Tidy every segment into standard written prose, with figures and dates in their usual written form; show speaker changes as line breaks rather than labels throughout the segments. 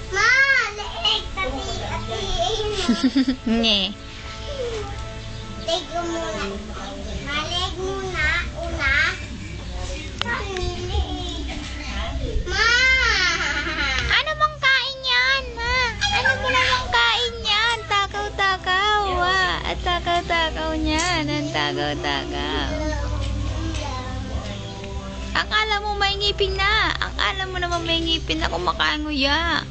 Ma, leeg,
Nye.
leg muna. Maleg muna, una. Ma!
Ano bang kain yan, ma? Ano mo namang kain yan? Takaw-takaw, At takaw-takaw niyan. Ang takaw-takaw. Akala mo may ngipin na. Akala mo naman may ngipin na kumakain mo ya.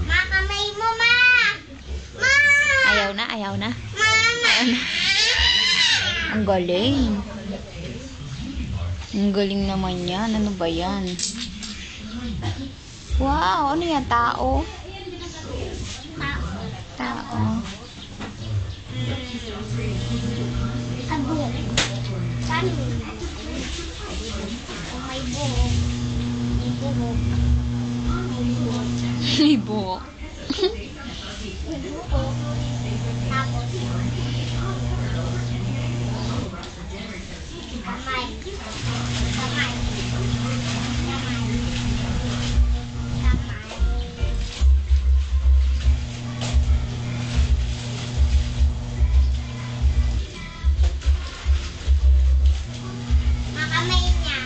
Ma, kamay mo, ma! Ma!
Ayaw na, ayaw na.
Mama!
Ang galing. Ang galing naman yan. Ano ba yan? Wow, ano yan? Tao? Tao.
Abo. Saan? Oh, may buhok. May buhok. May buhok.
May buhok.
May buhok. Tapos, kamay. Kamay. Kamay. Kamay. Makamay niya.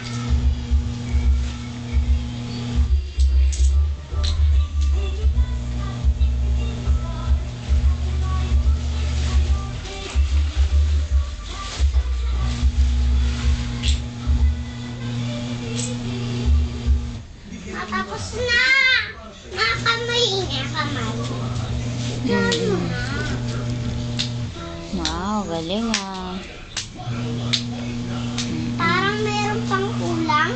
Tapos na! Makamay niya, kamay. Ano na?
Wow, galing ah.
Parang meron pang kulang.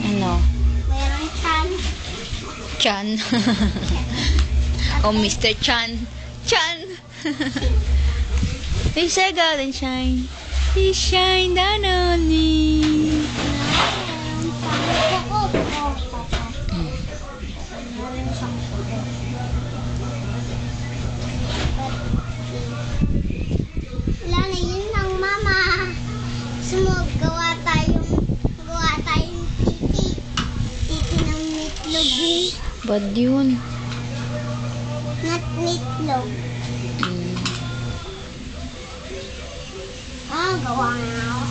Ano?
Meron chan.
Chan. Oh, Mr. Chan. Chan. They say God and shine. He shine down on me.
Meron pang kuko. Meron siyang kuko. Wala na yun lang, mama. Sumog, gawa tayong titi. Titi ng meatloaf.
Bad yun.
Not meatloaf. Gawa na ako.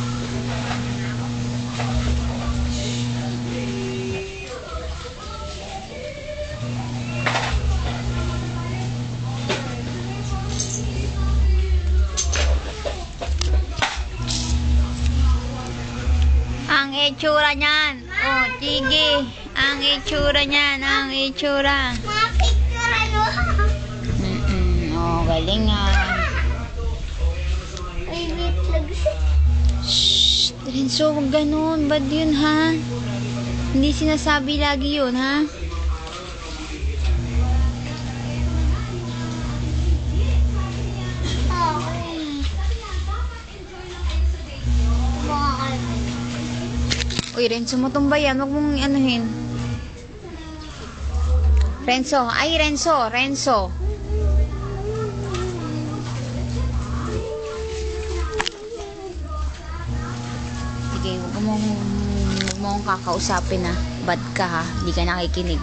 Ang itsura niyan. Oh, sige. Ang itsura niyan. Ang itsura.
Mga picture ano?
Oh, galing ah.
Ay, meatloaf.
Shh. Renzo, huwag ganun. Bad yun ha. Hindi sinasabi lagi yun ha. Uy, Renzo mo tong bayan. Huwag mong anuhin. Renzo. Ay, Renzo. Renzo. Sige, huwag mong kakausapin ha. Bad ka ha. Hindi ka nakikinig.